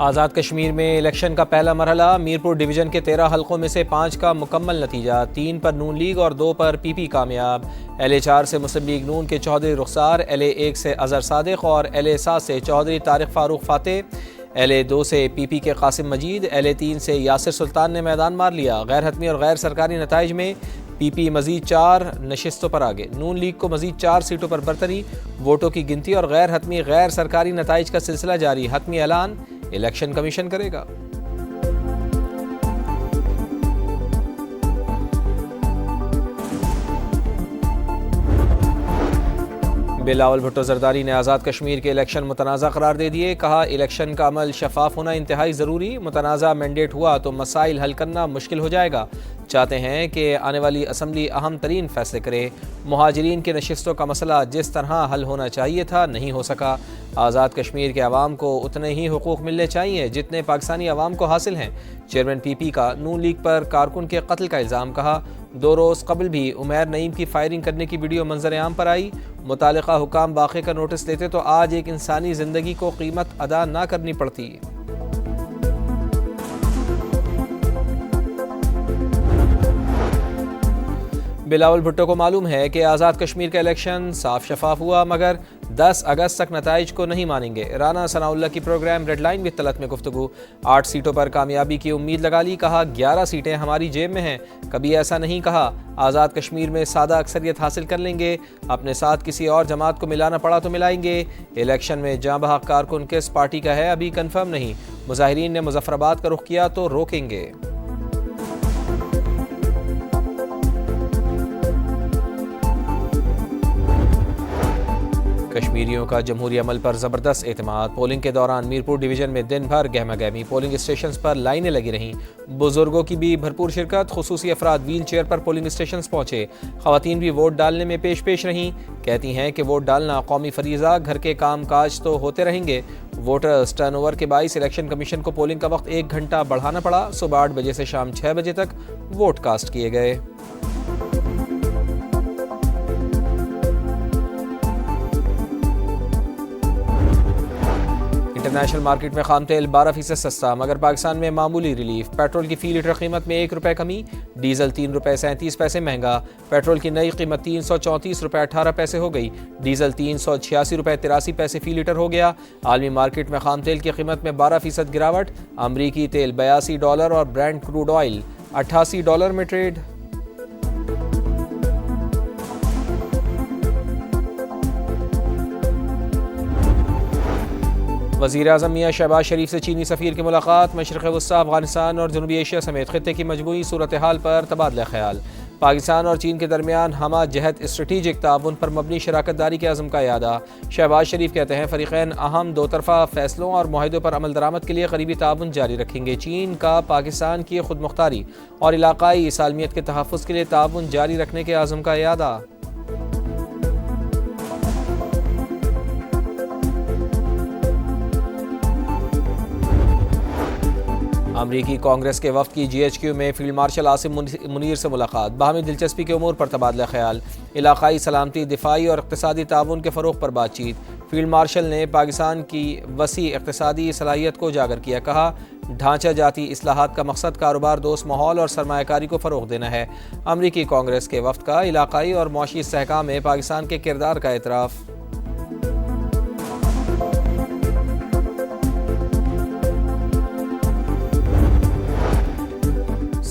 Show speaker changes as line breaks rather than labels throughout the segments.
آزاد کشمیر میں الیکشن کا پہلا مرحلہ، میرپور ڈویژن کے 13 حلقوں میں سے 5 کا مکمل نتیجہ، 3 پر نون لیگ اور 2 پر پی پی کامیاب۔ LA4 سے مسلم لیگ نون کے چودھری رخسار، LA1 سے اظہر صادق اور LA7 سے چودھری طارق فاروق فاتح، LA2 سے پی پی کے قاسم مجید، LA3 سے یاسر سلطان نے میدان مار لیا۔ غیر حتمی اور غیر سرکاری نتائج میں پی پی مزید 4 نشستوں پر آگے، نون لیگ کو مزید 4 سیٹوں پر برتری۔ ووٹوں کی گنتی اور غیر حتمی غیر سرکاری نتائج کا سلسلہ جاری، حتمی اعلان الیکشن کمیشن کرے گا۔ بلاول بھٹو زرداری نے آزاد کشمیر کے الیکشن متنازع قرار دے دیے، کہا الیکشن کا عمل شفاف ہونا انتہائی ضروری، متنازع مینڈیٹ ہوا تو مسائل حل کرنا مشکل ہو جائے گا، چاہتے ہیں کہ آنے والی اسمبلی اہم ترین فیصلے کرے۔ مہاجرین کے نشستوں کا مسئلہ جس طرح حل ہونا چاہیے تھا نہیں ہو سکا، آزاد کشمیر کے عوام کو اتنے ہی حقوق ملنے چاہیے جتنے پاکستانی عوام کو حاصل ہیں۔ چیئرمین پی پی کا نون لیگ پر کارکن کے قتل کا الزام، کہا 2 روز قبل بھی عمیر نعیم کی فائرنگ کرنے کی ویڈیو منظر عام پر آئی، متعلقہ حکام واقعے کا نوٹس لیتے تو آج ایک انسانی زندگی کو قیمت ادا نہ کرنی پڑتی۔ بلاول بھٹو کو معلوم ہے کہ آزاد کشمیر کا الیکشن صاف شفاف ہوا، مگر 10 اگست تک نتائج کو نہیں مانیں گے۔ رانا ثناء اللہ کی program red line with Talat میں گفتگو، 8 سیٹوں پر کامیابی کی امید لگا لی، کہا 11 سیٹیں ہماری جیب میں ہیں، کبھی ایسا نہیں کہا آزاد کشمیر میں سادہ اکثریت حاصل کر لیں گے، اپنے ساتھ کسی اور جماعت کو ملانا پڑا تو ملائیں گے۔ الیکشن میں جاں بحق کارکن کس پارٹی کا ہے ابھی کنفرم نہیں، مظاہرین نے مظفر آباد کا رخ کیا تو روکیں گے۔ کشمیریوں کا جمہوری عمل پر زبردست اعتماد، پولنگ کے دوران میرپور ڈویژن میں دن بھر گہما گہمی، پولنگ اسٹیشنز پر لائنیں لگی رہیں، بزرگوں کی بھی بھرپور شرکت، خصوصی افراد ویل چیئر پر پولنگ اسٹیشنز پہنچے، خواتین بھی ووٹ ڈالنے میں پیش رہیں، کہتی ہیں کہ ووٹ ڈالنا قومی فریضہ، گھر کے کام کاج تو ہوتے رہیں گے۔ ووٹرز ٹرن اوور کے باعث الیکشن کمیشن کو پولنگ کا وقت 1 گھنٹہ بڑھانا پڑا، صبح 8 بجے سے شام 6 بجے تک ووٹ کاسٹ کیے گئے۔ انٹرنیشنل مارکیٹ میں خام تیل 12% سستا، مگر پاکستان میں معمولی ریلیف، پیٹرول کی فی لیٹر قیمت میں 1 روپے کمی، ڈیزل 3 روپے 37 پیسے مہنگا، پیٹرول کی نئی قیمت 334 روپے 18 پیسے ہو گئی، ڈیزل 386 روپے 83 پیسے فی لیٹر ہو گیا۔ عالمی مارکیٹ میں خام تیل کی قیمت میں 12% گراوٹ، امریکی تیل $82 اور برینٹ کروڈ آئل $88 میں ٹریڈ۔ وزیر اعظم میاں شہباز شریف سے چینی سفیر کی ملاقات، مشرق وسطی، افغانستان اور جنوبی ایشیا سمیت خطے کی مجموعی صورتحال پر تبادلہ خیال، پاکستان اور چین کے درمیان ہمہ جہت اسٹریٹجک تعاون پر مبنی شراکت داری کے عزم کا اعادہ۔ شہباز شریف کہتے ہیں فریقین اہم 2 طرفہ فیصلوں اور معاہدوں پر عمل درآمد کے لیے قریبی تعاون جاری رکھیں گے۔ چین کا پاکستان کی خود مختاری اور علاقائی سالمیت کے تحفظ کے لیے تعاون جاری رکھنے کے عزم کا اعادہ۔ امریکی کانگریس کے وفد کی GHQ میں فیلڈ مارشل عاصم منیر سے ملاقات، باہمی دلچسپی کے امور پر تبادلہ خیال، علاقائی سلامتی، دفاعی اور اقتصادی تعاون کے فروغ پر بات چیت۔ فیلڈ مارشل نے پاکستان کی وسیع اقتصادی صلاحیت کو اجاگر کیا، کہا ڈھانچہ جاتی اصلاحات کا مقصد کاروبار دوست ماحول اور سرمایہ کاری کو فروغ دینا ہے۔ امریکی کانگریس کے وفد کا علاقائی اور معاشی استحکام میں پاکستان کے کردار کا اعتراف۔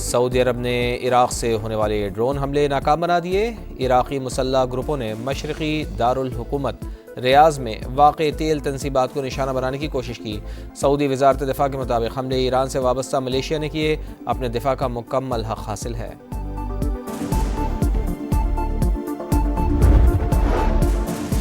سعودی عرب نے عراق سے ہونے والے ڈرون حملے ناکام بنا دیے، عراقی مسلح گروپوں نے مشرقی دارالحکومت ریاض میں واقع تیل تنصیبات کو نشانہ بنانے کی کوشش کی۔ سعودی وزارت دفاع کے مطابق حملے ایران سے وابستہ ملیشیا نے کیے، اپنے دفاع کا مکمل حق حاصل ہے۔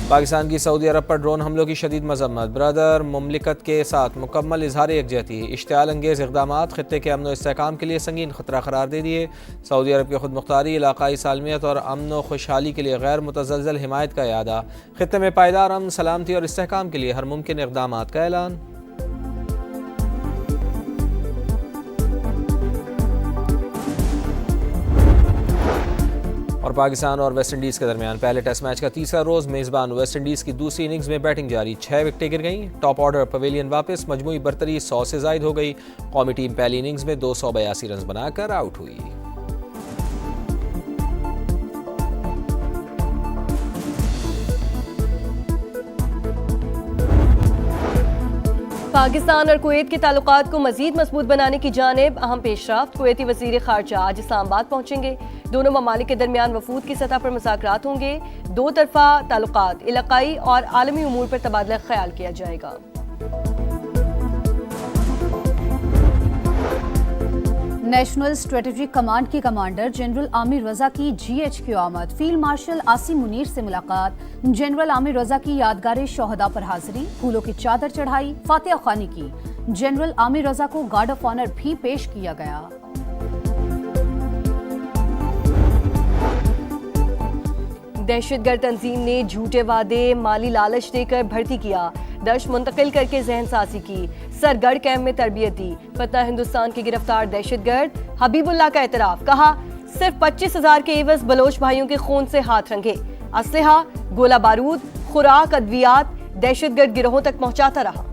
پاکستان کی سعودی عرب پر ڈرون حملوں کی شدید مذمت، برادر مملکت کے ساتھ مکمل اظہار یکجہتی، اشتعال انگیز اقدامات خطے کے امن و استحکام کے لیے سنگین خطرہ قرار دے دیے۔ سعودی عرب کی خود مختاری، علاقائی سالمیت اور امن و خوشحالی کے لیے غیر متزلزل حمایت کا اعادہ، خطے میں پائیدار امن، سلامتی اور استحکام کے لیے ہر ممکن اقدامات کا اعلان۔ اور پاکستان اور ویسٹ انڈیز کے درمیان پہلے ٹیسٹ میچ کا تیسرا روز میزبان ویسٹ انڈیز کی دوسری اننگز میں بیٹنگ جاری، 6 وکٹیں گر گئیں، ٹاپ آرڈر پویلین واپس، مجموعی برتری 100 سے زائد ہو گئی، قومی ٹیم پہلی اننگز میں 282 رنز بنا کر آؤٹ ہوئی۔
پاکستان اور کویت کے تعلقات کو مزید مضبوط بنانے کی جانب اہم پیش رفت، کویتی وزیر خارجہ آج اسلام آباد پہنچیں گے، دونوں ممالک کے درمیان وفود کی سطح پر مذاکرات ہوں گے، دو طرفہ تعلقات، علاقائی اور عالمی امور پر تبادلہ خیال کیا جائے گا۔
نیشنل اسٹریٹجک کمانڈ کے کمانڈر جنرل عامر رضا کی GH کی آمد، فیلڈ مارشل عاصم منیر سے ملاقات، جنرل عامر رضا کی یادگار شہداء پر حاضری، پھولوں کی چادر چڑھائی، فاتحہ خوانی کی، جنرل عامر رضا کو گارڈ آف آنر بھی پیش کیا گیا۔
دہشت گرد تنظیم نے جھوٹے وعدے، مالی لالچ دے کر بھرتی کیا، دشت منتقل کر کے ذہن سازی کی، سرگڑھ کیمپ میں تربیت دی، فتح ہندوستان کے گرفتار دہشت گرد حبیب اللہ کا اعتراف، کہا صرف 25,000 کے عوض بلوچ بھائیوں کے خون سے ہاتھ رنگے، اسلحہ، گولہ بارود، خوراک، ادویات دہشت گرد گروہوں تک پہنچاتا رہا۔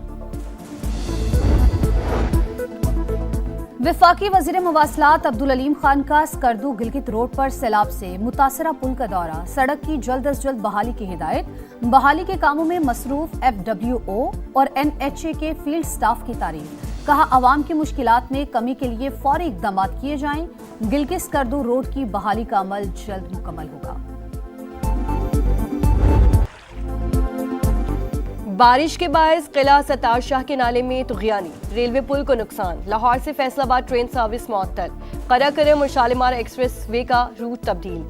وفاقی وزیر مواصلات عبدالعلیم خان کا اسکردو گلگت روڈ پر سیلاب سے متاثرہ پل کا دورہ، سڑک کی جلد از جلد بحالی کی ہدایت، بحالی کے کاموں میں مصروف FWO اور NHA کے فیلڈ سٹاف کی تعریف، کہا عوام کی مشکلات میں کمی کے لیے فوری اقدامات کیے جائیں، گلگت اسکردو روڈ کی بحالی کا عمل جلد مکمل ہوگا۔
بارش کے باعث قلعہ ستار شاہ کے نالے میں طغیانی، ریلوے پل کو نقصان، لاہور سے فیصل آباد ٹرین سروس معطل، قرہ کرم اور شالیمار ایکسپریس وے کا روٹ تبدیل،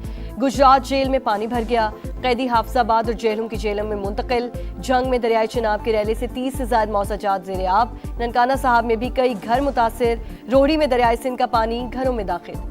گجرات جیل میں پانی بھر گیا، قیدی حافظ آباد اور جیلوں کی جیلوں میں منتقل، جنگ میں دریائے چناب کے ریلے سے 30 سے زائد موضوعات زیر آب، ننکانہ صاحب میں بھی کئی گھر متاثر، روہڑی میں دریائے سندھ کا پانی گھروں میں داخل۔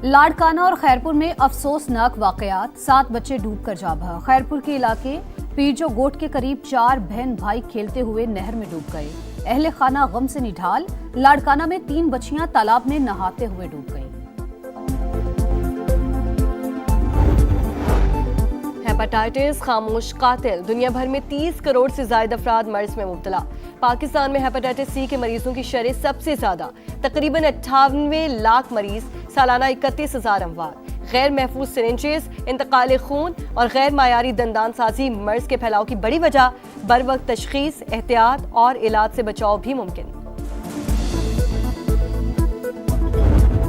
لاڑکانہ اور خیرپور میں افسوسناک واقعات، 7 بچے ڈوب کر جاں بحق، خیرپور کے علاقے پیرجو گوٹ کے قریب 4 بہن بھائی کھیلتے ہوئے نہر میں ڈوب گئے، اہل خانہ غم سے نڈھال، لاڑکانہ میں 3 بچیاں تالاب میں نہاتے ہوئے ڈوب گئیں۔
ہیپاٹائٹس خاموش قاتل، دنیا بھر میں 30 کروڑ سے زائد افراد مرض میں مبتلا، پاکستان میں ہیپاٹائٹس C کے مریضوں کی شرح سب سے زیادہ، تقریباً 98 لاکھ مریض، سالانہ 31,000 اموات، غیر محفوظ سرنجز، انتقال خون اور غیر معیاری دندان سازی مرض کے پھیلاؤ کی بڑی وجہ، بروقت تشخیص، احتیاط اور علاج سے بچاؤ بھی ممکن۔